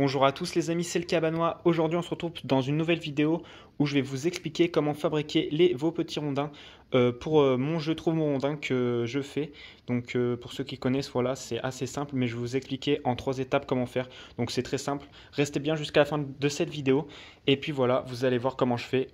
Bonjour à tous les amis, c'est le Cabanois. Aujourd'hui on se retrouve dans une nouvelle vidéo où je vais vous expliquer comment fabriquer vos petits rondins pour mon jeu Trouve mon rondin que je fais. Donc pour ceux qui connaissent, voilà, c'est assez simple, mais je vais vous expliquer en 3 étapes comment faire. Donc c'est très simple, restez bien jusqu'à la fin de cette vidéo et puis voilà, vous allez voir comment je fais.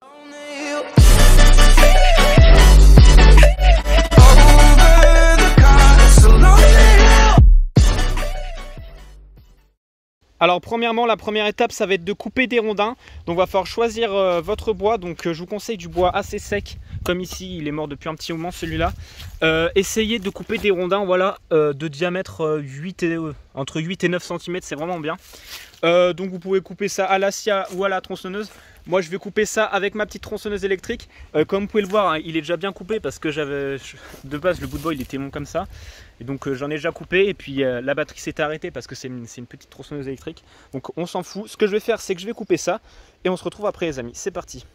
Alors premièrement, la première étape, ça va être de couper des rondins. Donc il va falloir choisir votre bois. Donc je vous conseille du bois assez sec, comme ici, il est mort depuis un petit moment celui-là. Essayez de couper des rondins, voilà, de diamètre entre 8 et 9 cm, c'est vraiment bien. Donc vous pouvez couper ça à la scie ou à la tronçonneuse. Moi je vais couper ça avec ma petite tronçonneuse électrique. Comme vous pouvez le voir, hein, il est déjà bien coupé parce que de base le bout de bois il était long comme ça. Et donc j'en ai déjà coupé et puis la batterie s'est arrêtée parce que c'est une petite tronçonneuse électrique. Donc on s'en fout. Ce que je vais faire, c'est que je vais couper ça et on se retrouve après les amis. C'est parti.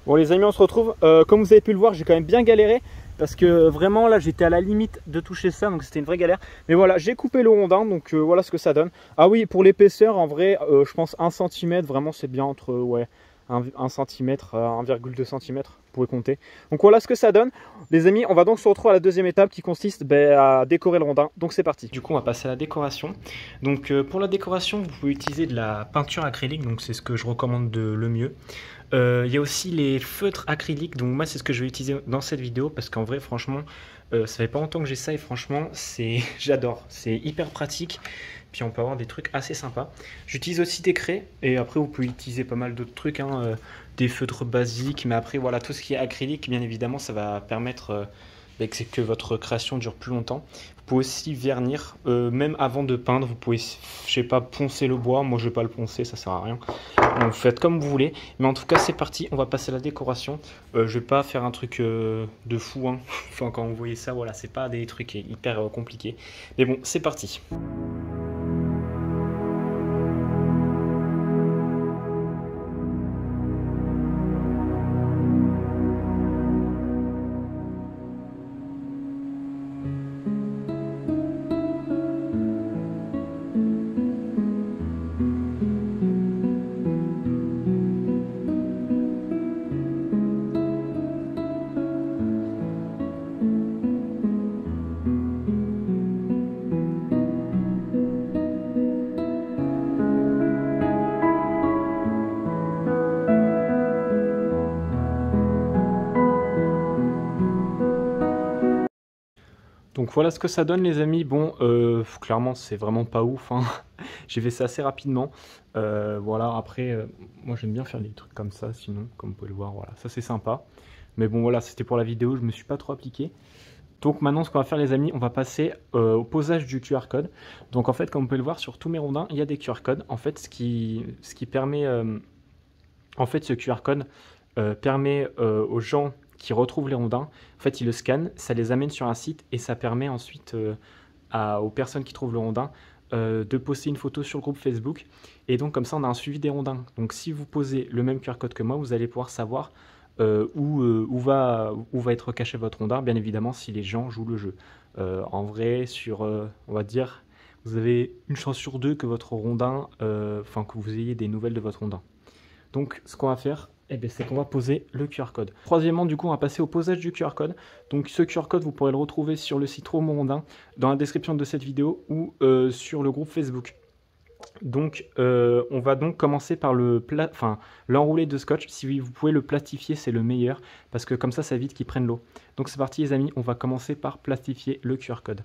Bon les amis, on se retrouve. Comme vous avez pu le voir, j'ai quand même bien galéré parce que vraiment là j'étais à la limite de toucher ça, donc c'était une vraie galère. Mais voilà, j'ai coupé le rondin, donc voilà ce que ça donne. Ah oui, pour l'épaisseur, en vrai, je pense 1 cm, vraiment c'est bien entre 1 cm à 1,2 cm, vous pouvez compter. Donc voilà ce que ça donne. Les amis, on va donc se retrouver à la deuxième étape qui consiste à décorer le rondin. Donc c'est parti. Du coup, on va passer à la décoration. Donc pour la décoration, vous pouvez utiliser de la peinture acrylique, donc c'est ce que je recommande le mieux. Il y a aussi les feutres acryliques, donc moi c'est ce que je vais utiliser dans cette vidéo parce qu'en vrai franchement ça fait pas longtemps que j'ai ça et franchement j'adore, c'est hyper pratique, puis on peut avoir des trucs assez sympas. J'utilise aussi des craies et après vous pouvez utiliser pas mal d'autres trucs, hein, des feutres basiques, mais après voilà, tout ce qui est acrylique bien évidemment ça va permettre que votre création dure plus longtemps. Vous pouvez aussi vernir, même avant de peindre, vous pouvez, je sais pas, poncer le bois. Moi je vais pas le poncer, ça sert à rien. Donc vous faites comme vous voulez, mais en tout cas c'est parti, on va passer à la décoration. Je vais pas faire un truc de fou, hein. Enfin quand vous voyez ça, voilà, c'est pas des trucs hyper compliqués. Mais bon, c'est parti. Donc voilà ce que ça donne les amis. Bon, clairement c'est vraiment pas ouf, hein. J'ai fait ça assez rapidement. Voilà, après, moi j'aime bien faire des trucs comme ça, sinon, comme vous pouvez le voir, voilà, ça c'est sympa. Mais bon voilà, c'était pour la vidéo, je me suis pas trop appliqué. Donc maintenant ce qu'on va faire les amis, on va passer au posage du QR code. Donc en fait, comme vous pouvez le voir, sur tous mes rondins, il y a des QR codes. En fait, ce qui permet... en fait, ce QR code permet aux gens qui retrouvent les rondins, en fait ils le scannent, ça les amène sur un site et ça permet ensuite aux personnes qui trouvent le rondin de poster une photo sur le groupe Facebook, et donc comme ça on a un suivi des rondins. Donc si vous posez le même QR code que moi, vous allez pouvoir savoir où va être caché votre rondin, bien évidemment si les gens jouent le jeu. En vrai, sur on va dire, vous avez une chance sur 2 que votre rondin, que vous ayez des nouvelles de votre rondin. Donc ce qu'on va faire, c'est qu'on va poser le QR code. Troisièmement, du coup, on va passer au posage du QR code. Donc ce QR code, vous pourrez le retrouver sur le site Trouve mon rondin, dans la description de cette vidéo ou sur le groupe Facebook. Donc on va donc commencer par l'enrouler de scotch. Si vous pouvez le plastifier, c'est le meilleur, parce que comme ça évite qu'il prenne l'eau. Donc c'est parti les amis, on va commencer par plastifier le QR code.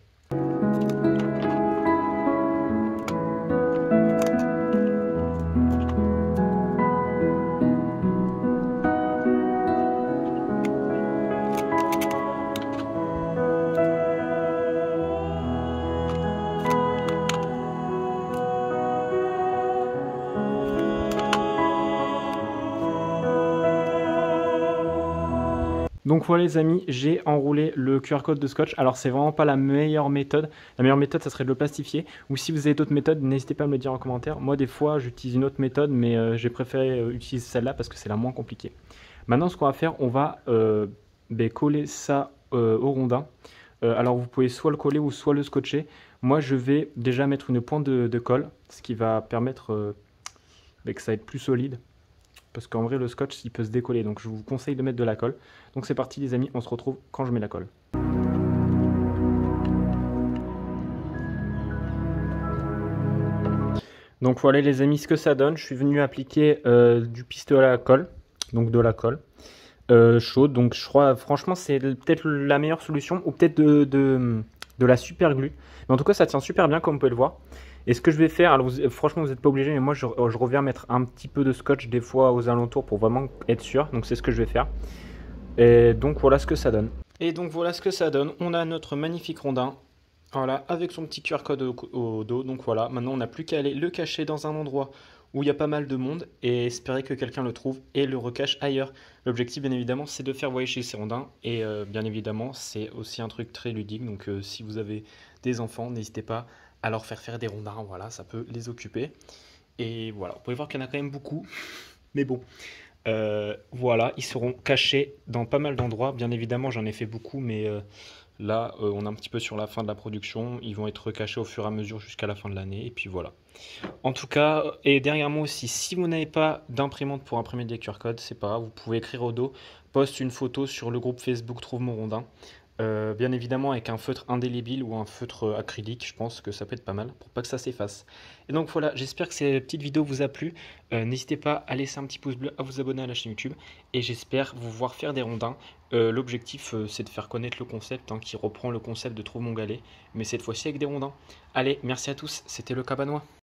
Donc voilà les amis, j'ai enroulé le QR code de scotch. Alors c'est vraiment pas la meilleure méthode. La meilleure méthode, ça serait de le plastifier. Ou si vous avez d'autres méthodes, n'hésitez pas à me le dire en commentaire. Moi des fois, j'utilise une autre méthode, mais j'ai préféré utiliser celle-là parce que c'est la moins compliquée. Maintenant, ce qu'on va faire, on va coller ça au rondin. Alors vous pouvez soit le coller ou soit le scotcher. Moi je vais déjà mettre une pointe de colle, ce qui va permettre que ça va être plus solide. Parce qu'en vrai le scotch il peut se décoller, donc je vous conseille de mettre de la colle. Donc c'est parti les amis, on se retrouve quand je mets la colle. Donc voilà les amis ce que ça donne, je suis venu appliquer du pistolet à la colle, donc de la colle. Chaude, donc je crois franchement c'est peut-être la meilleure solution, ou peut-être de la super glue, mais en tout cas ça tient super bien comme vous pouvez le voir. Et ce que je vais faire, alors franchement vous n'êtes pas obligé, mais moi je reviens mettre un petit peu de scotch des fois aux alentours pour vraiment être sûr, donc c'est ce que je vais faire. Et donc voilà ce que ça donne. Et donc voilà ce que ça donne, on a notre magnifique rondin, voilà, avec son petit QR code au dos. Donc voilà, maintenant on n'a plus qu'à aller le cacher dans un endroit où il y a pas mal de monde et espérer que quelqu'un le trouve et le recache ailleurs. L'objectif bien évidemment c'est de faire voyager ces rondins et bien évidemment c'est aussi un truc très ludique. Donc si vous avez des enfants, n'hésitez pas à leur faire des rondins, voilà, ça peut les occuper. Et voilà, vous pouvez voir qu'il y en a quand même beaucoup, mais bon. Voilà, ils seront cachés dans pas mal d'endroits. Bien évidemment, j'en ai fait beaucoup, mais là, on est un petit peu sur la fin de la production. Ils vont être cachés au fur et à mesure jusqu'à la fin de l'année. Et puis voilà. En tout cas, et derrière moi aussi, si vous n'avez pas d'imprimante pour imprimer des QR codes, c'est pas grave, vous pouvez écrire au dos, poste une photo sur le groupe Facebook Trouve mon rondin. Bien évidemment avec un feutre indélébile ou un feutre acrylique, je pense que ça peut être pas mal pour pas que ça s'efface. Et donc voilà, j'espère que cette petite vidéo vous a plu. N'hésitez pas à laisser un petit pouce bleu, à vous abonner à la chaîne YouTube et j'espère vous voir faire des rondins. L'objectif c'est de faire connaître le concept qui reprend le concept de Trouve mon galet, mais cette fois-ci avec des rondins. Allez, merci à tous, c'était le Cabanois.